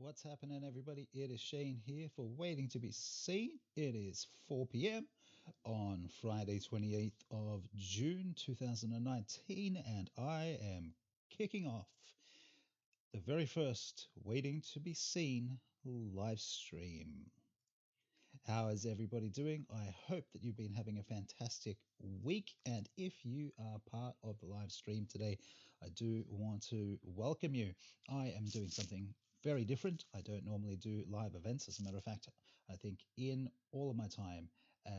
What's happening, everybody? It is Shane here for Waiting to Be Seen. It is 4 p.m. on Friday, 28th of June 2019, and I am kicking off the very first Waiting to Be Seen live stream. How is everybody doing? I hope that you've been having a fantastic week. And if you are part of the live stream today, I do want to welcome you. I am doing something very different. I don't normally do live events. As a matter of fact, I think in all of my time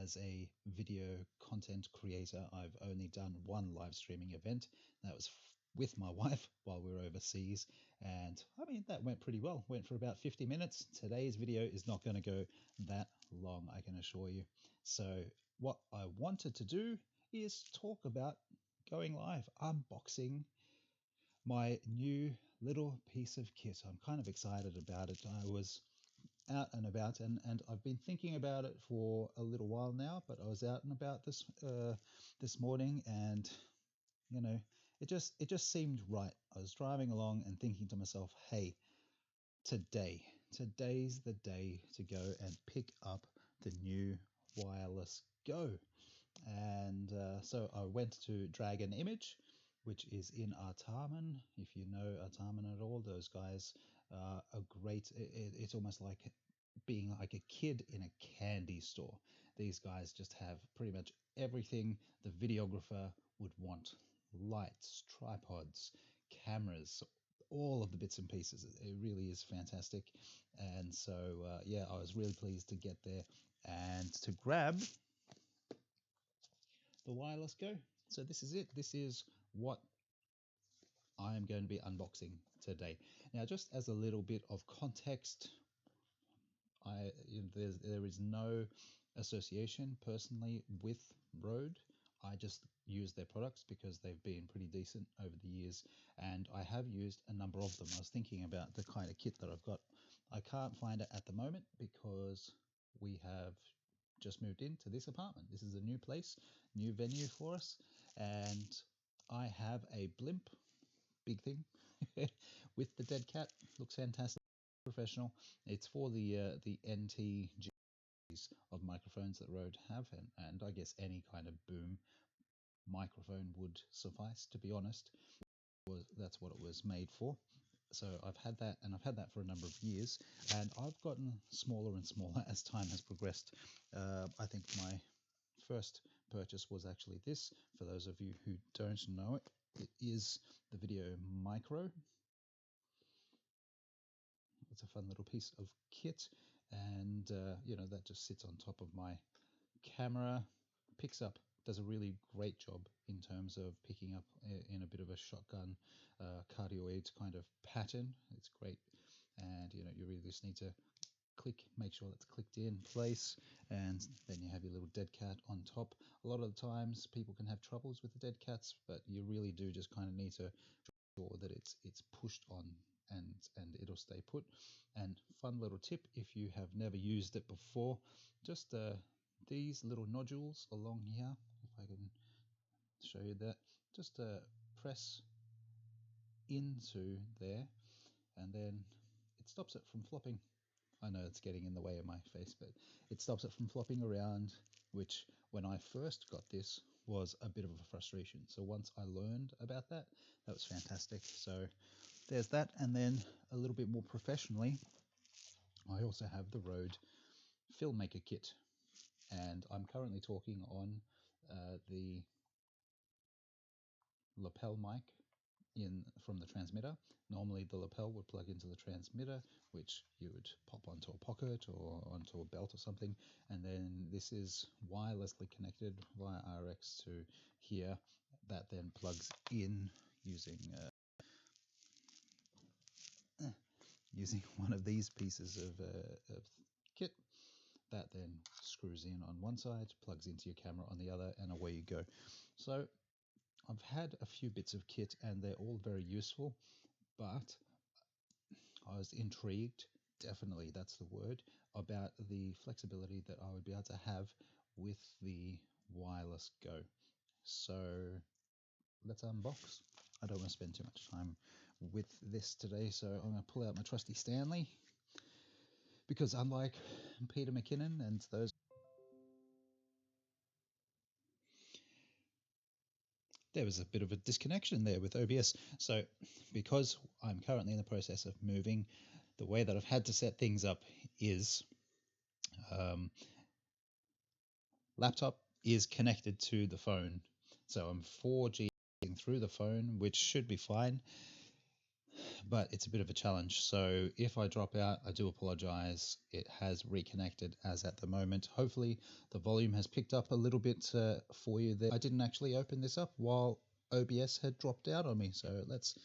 as a video content creator, I've only done one live streaming event. That was with my wife while we were overseas. And I mean, that went pretty well. Went for about 50 minutes. Today's video is not going to go that long, I can assure you. So what I wanted to do is talk about going live, unboxing my new little piece of kit. I'm kind of excited about it. I was out and about, and I've been thinking about it for a little while now, but I was out and about this morning, and you know, it just seemed right. I was driving along and thinking to myself, hey, today's the day to go and pick up the new wireless Go. And so I went to Drag an Image, which is in Artarmon. If you know Artarmon at all, those guys are great. It's almost like being like a kid in a candy store. These guys just have pretty much everything the videographer would want: lights, tripods, cameras, all of the bits and pieces. It really is fantastic. And so, yeah, I was really pleased to get there and to grab the wireless Go. So this is it. This is what I am going to be unboxing today. Now, just as a little bit of context, there is no association personally with Rode. I just use their products because they've been pretty decent over the years, and I have used a number of them. I was thinking about the kind of kit that I've got. I can't find it at the moment because we have just moved into this apartment. This is a new place, new venue for us, and I have a blimp, big thing, with the dead cat. Looks fantastic, professional. It's for the NTGs of microphones that Rode have, and I guess any kind of boom microphone would suffice, to be honest. That's what it was made for. So I've had that, and I've had that for a number of years, and I've gotten smaller and smaller as time has progressed. I think my first purchase was actually this. For those of you who don't know it, it is the Video Micro. It's a fun little piece of kit, and that just sits on top of my camera, picks up, does a really great job in terms of picking up in a bit of a shotgun cardioid kind of pattern. It's great, and you really just need to make sure that's clicked in place, and then you have your little dead cat on top. A lot of the times people can have troubles with the dead cats, but you really do just kind of need to sure that it's pushed on, and it'll stay put. And fun little tip, if you have never used it before, just these little nodules along here, if I can show you that, just press into there, and then it stops it from flopping. I know it's getting in the way of my face, but it stops it from flopping around, which when I first got this was a bit of a frustration. So once I learned about that, that was fantastic. So there's that. And then a little bit more professionally, I also have the Rode Filmmaker kit, and I'm currently talking on the lapel mic from the transmitter. Normally the lapel would plug into the transmitter, which you would pop onto a pocket or onto a belt or something, and then this is wirelessly connected via RX to here. That then plugs in using one of these pieces of kit. That then screws in on one side, plugs into your camera on the other, and away you go. So I've had a few bits of kit, and they're all very useful, but I was intrigued, definitely that's the word, about the flexibility that I would be able to have with the wireless Go. So let's unbox. I don't want to spend too much time with this today, so I'm going to pull out my trusty Stanley, because unlike Peter McKinnon and those, there was a bit of a disconnection there with OBS. So because I'm currently in the process of moving, the way that I've had to set things up is um, laptop is connected to the phone. So I'm 4G through the phone, which should be fine, but it's a bit of a challenge. So if I drop out, I do apologize. It has reconnected as at the moment. Hopefully the volume has picked up a little bit for you there. I didn't actually open this up while OBS had dropped out on me. So let's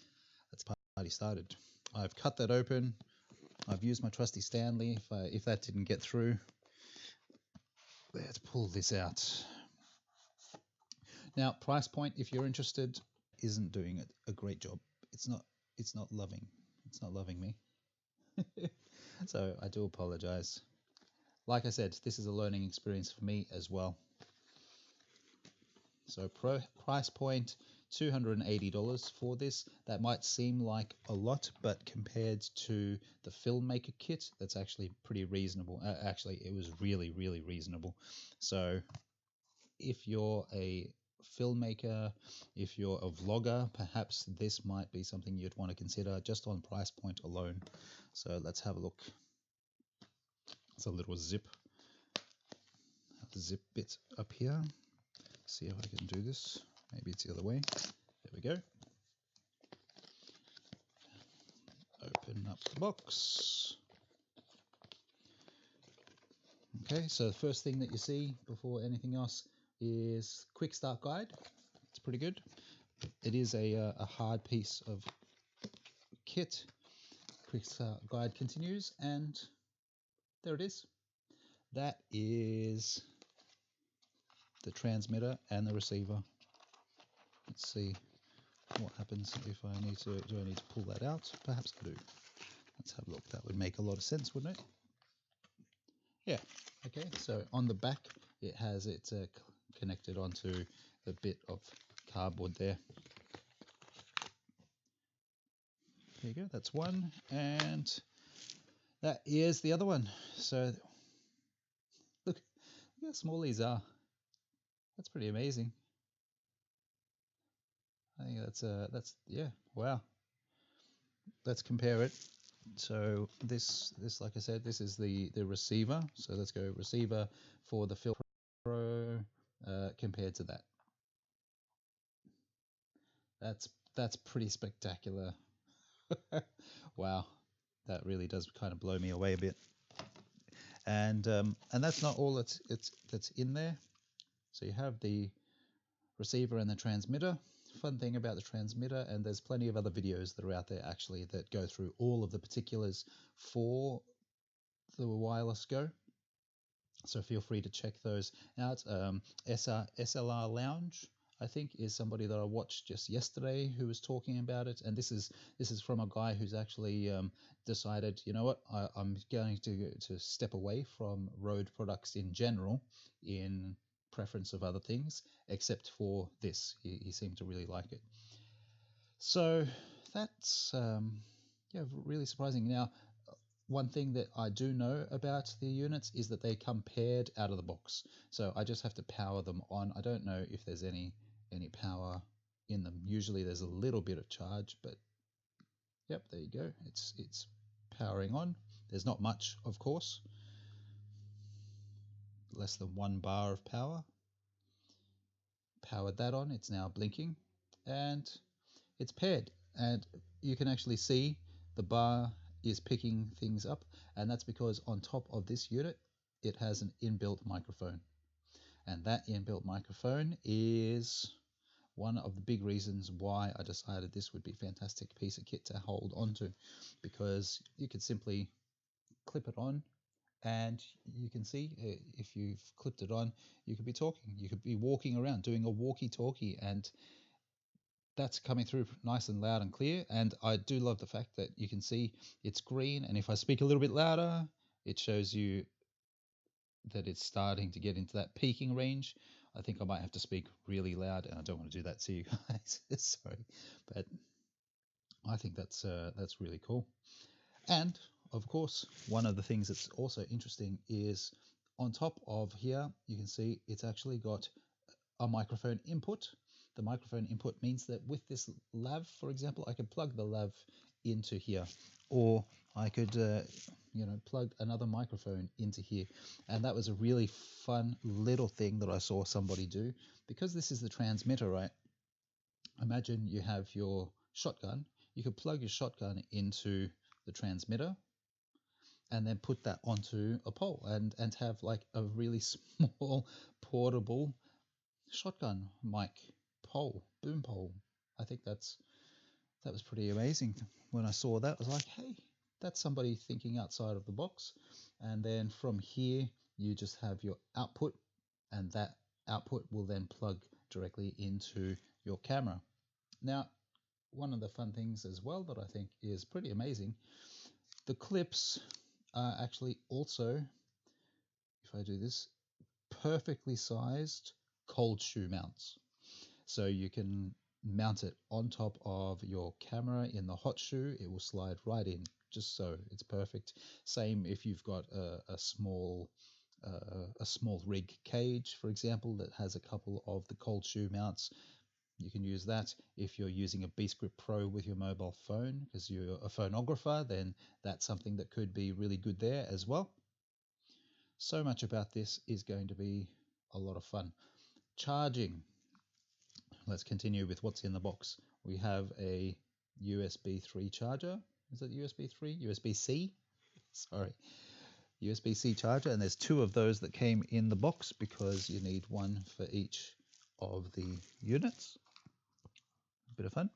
party started. I've cut that open. I've used my trusty Stanley. If that didn't get through, let's pull this out. Now, price point, if you're interested, isn't doing a great job. It's not loving. It's not loving me. So I do apologize. Like I said, this is a learning experience for me as well. So price point, $280 for this. That might seem like a lot, but compared to the Filmmaker kit, that's actually pretty reasonable. Actually, it was really, really reasonable. So if you're a filmmaker, if you're a vlogger, perhaps this might be something you'd want to consider just on price point alone. So let's have a look. It's a little zip bit up here. See if I can do this. Maybe it's the other way. There we go. Open up the box. Okay, so the first thing that you see before anything else is quick start guide. It's pretty good. It is a hard piece of kit. Quick start guide continues, and there it is. That is the transmitter and the receiver. Let's see what happens if I need to. Do I need to pull that out? Perhaps I do. Let's have a look. That would make a lot of sense, wouldn't it? Yeah. Okay. So on the back, it has it connected onto the bit of cardboard there. There you go. That's one, and that is the other one. So look how small these are. That's pretty amazing. I think that's yeah, wow. Let's compare it. So this like I said, this is the receiver. So let's go receiver for the Film Pro compared to that. That's pretty spectacular. Wow, that really does kind of blow me away a bit. And that's not all that's in there. So you have the receiver and the transmitter. Fun thing about the transmitter, and there's plenty of other videos that are out there actually that go through all of the particulars for the Wireless Go. So feel free to check those out. SLR Lounge, I think, is somebody that I watched just yesterday who was talking about it, and this is from a guy who's actually decided, you know what, I'm going to step away from Rode products in general in preference of other things, except for this. He seemed to really like it. So that's yeah, really surprising. Now, one thing that I do know about the units is that they come paired out of the box. So I just have to power them on. I don't know if there's any power in them. Usually there's a little bit of charge, but yep, there you go. It's powering on. There's not much, of course. Less than 1 bar of power. Powered that on. It's now blinking, and it's paired. And you can actually see the bar is picking things up, and that's because on top of this unit it has an inbuilt microphone, and that inbuilt microphone is one of the big reasons why I decided this would be a fantastic piece of kit to hold onto, because you could simply clip it on, and you can see if you've clipped it on, you could be talking, you could be walking around doing a walkie-talkie, and that's coming through nice and loud and clear. And I do love the fact that you can see it's green, and if I speak a little bit louder, it shows you that it's starting to get into that peaking range. I think I might have to speak really loud, and I don't want to do that to you guys. Sorry, but I think that's really cool. And of course, one of the things that's also interesting is on top of here, you can see it's actually got a microphone input. The microphone input means that with this lav, for example, I could plug the lav into here, or I could, plug another microphone into here. And that was a really fun little thing that I saw somebody do. Because this is the transmitter, right? Imagine you have your shotgun. You could plug your shotgun into the transmitter and then put that onto a pole and have like a really small portable shotgun mic pole, boom pole. I think that was pretty amazing. When I saw that, I was like, hey, that's somebody thinking outside of the box. And then from here, you just have your output, and that output will then plug directly into your camera. Now, one of the fun things as well that I think is pretty amazing, the clips are actually also, if I do this, perfectly sized cold shoe mounts. So you can mount it on top of your camera in the hot shoe. It will slide right in, just so it's perfect. Same if you've got a small rig cage, for example, that has a couple of the cold shoe mounts. You can use that. If you're using a B-Script Pro with your mobile phone, because you're a phonographer, then that's something that could be really good there as well. So much about this is going to be a lot of fun. Charging. Let's continue with what's in the box. We have a USB 3 charger. Is it USB 3? USB-C? Sorry. USB-C charger, and there's two of those that came in the box because you need one for each of the units. A bit of fun.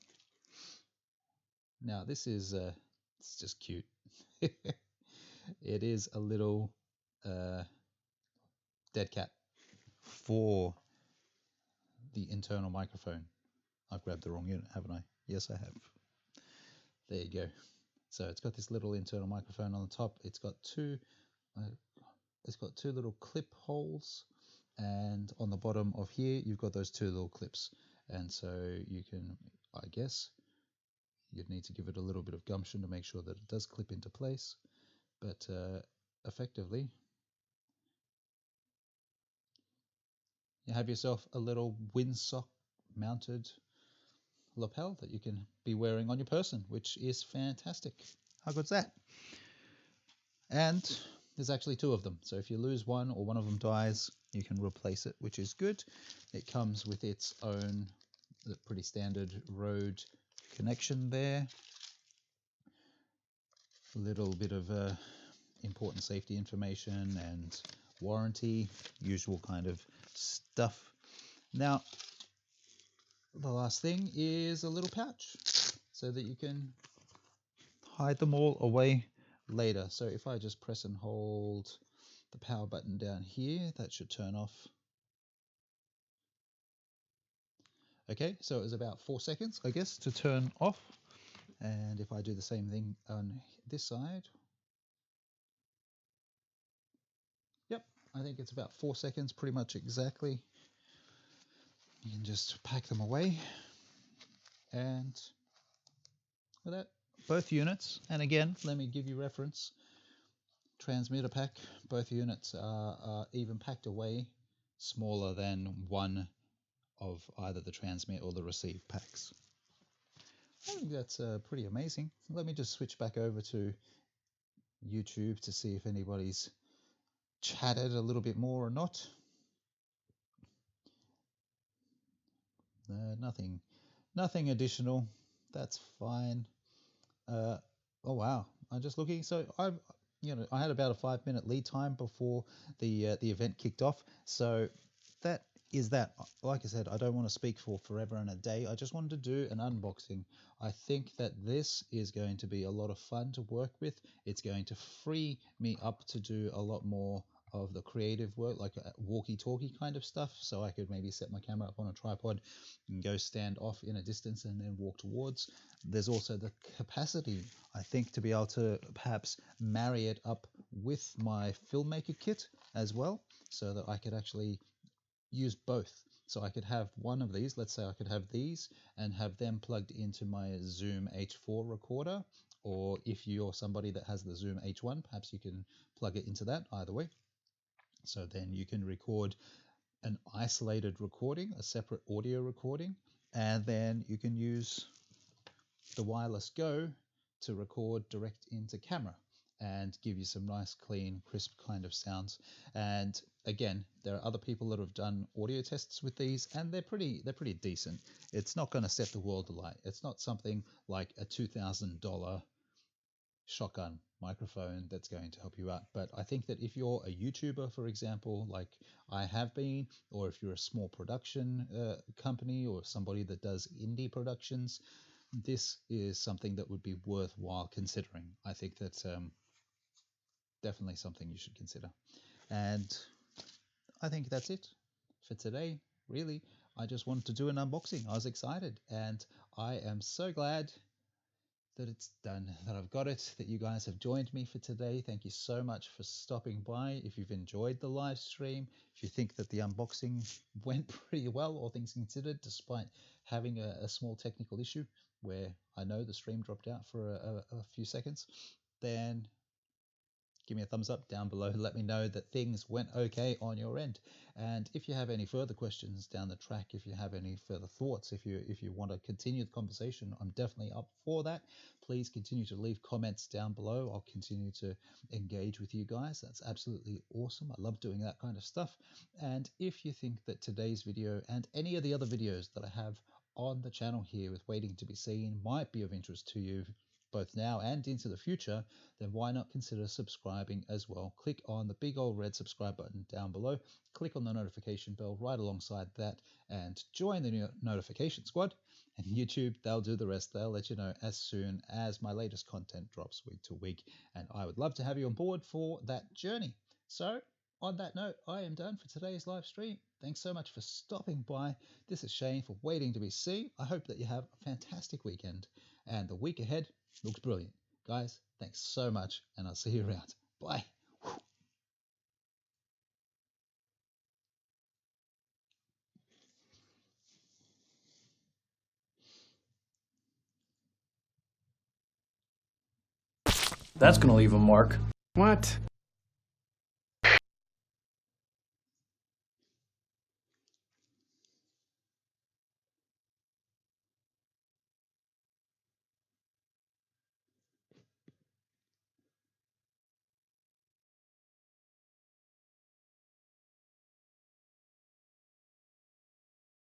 Now this is it's just cute. It is a little dead cat for the internal microphone. I've grabbed the wrong unit, haven't I? Yes, I have. There you go. So it's got this little internal microphone on the top. It's got two little clip holes, and on the bottom of here you've got those two little clips. And so you can, I guess, you'd need to give it a little bit of gumption to make sure that it does clip into place. But effectively, you have yourself a little windsock mounted lapel that you can be wearing on your person, which is fantastic. How good's that? And there's actually two of them. So if you lose one or one of them dies, you can replace it, which is good. It comes with its own pretty standard Rode connection there. A little bit of important safety information and warranty, usual kind of stuff. Now, the last thing is a little pouch so that you can hide them all away later. So if I just press and hold the power button down here, that should turn off. Okay, so it was about 4 seconds, I guess, to turn off. And if I do the same thing on this side, yep, I think it's about 4 seconds, pretty much exactly. You can just pack them away. And with that, both units, and again, let me give you reference, transmitter pack, both units are even packed away smaller than one of either the transmit or the receive packs. I think that's pretty amazing. Let me just switch back over to YouTube to see if anybody's chatted a little bit more or not. Nothing additional. That's fine. Oh wow! I'm just looking. So I had about a 5-minute lead time before the event kicked off. So that is that. Like I said, I don't want to speak for forever and a day. I just wanted to do an unboxing. I think that this is going to be a lot of fun to work with. It's going to free me up to do a lot more of the creative work, like a walkie-talkie kind of stuff. So I could maybe set my camera up on a tripod and go stand off in a distance and then walk towards. There's also the capacity, I think, to be able to perhaps marry it up with my filmmaker kit as well, so that I could actually use both. So I could have one of these, let's say I could have these and have them plugged into my Zoom H4 recorder, or if you're somebody that has the Zoom H1, perhaps you can plug it into that, either way. So then you can record an isolated recording, a separate audio recording, and then you can use the Wireless Go to record direct into camera and give you some nice, clean, crisp kind of sounds. And again, there are other people that have done audio tests with these, and they're pretty decent. It's not going to set the world alight. It's not something like a $2,000 shotgun microphone that's going to help you out. But I think that if you're a YouTuber, for example, like I have been, or if you're a small production company or somebody that does indie productions, this is something that would be worthwhile considering. I think that's definitely something you should consider. And I think that's it for today, really. I just wanted to do an unboxing. I was excited, and I am so glad that it's done, that I've got it, that you guys have joined me for today. Thank you so much for stopping by. If you've enjoyed the live stream, if you think that the unboxing went pretty well, all things considered, despite having a small technical issue where I know the stream dropped out for a few seconds, then give me a thumbs up down below. Let me know that things went okay on your end. And if you have any further questions down the track, if you have any further thoughts, if you want to continue the conversation, I'm definitely up for that. Please continue to leave comments down below. I'll continue to engage with you guys. That's absolutely awesome. I love doing that kind of stuff. And if you think that today's video and any of the other videos that I have on the channel here with Waiting to Be Seen might be of interest to you, both now and into the future, then why not consider subscribing as well? Click on the big old red subscribe button down below, click on the notification bell right alongside that, and join the notification squad. And YouTube, they'll do the rest. They'll let you know as soon as my latest content drops week to week, and I would love to have you on board for that journey. So on that note, I am done for today's live stream. Thanks so much for stopping by. This is Shane for Waiting to Be Seen. I hope that you have a fantastic weekend, and the week ahead looks brilliant. Guys, thanks so much, and I'll see you around. Bye. That's gonna leave a mark. What?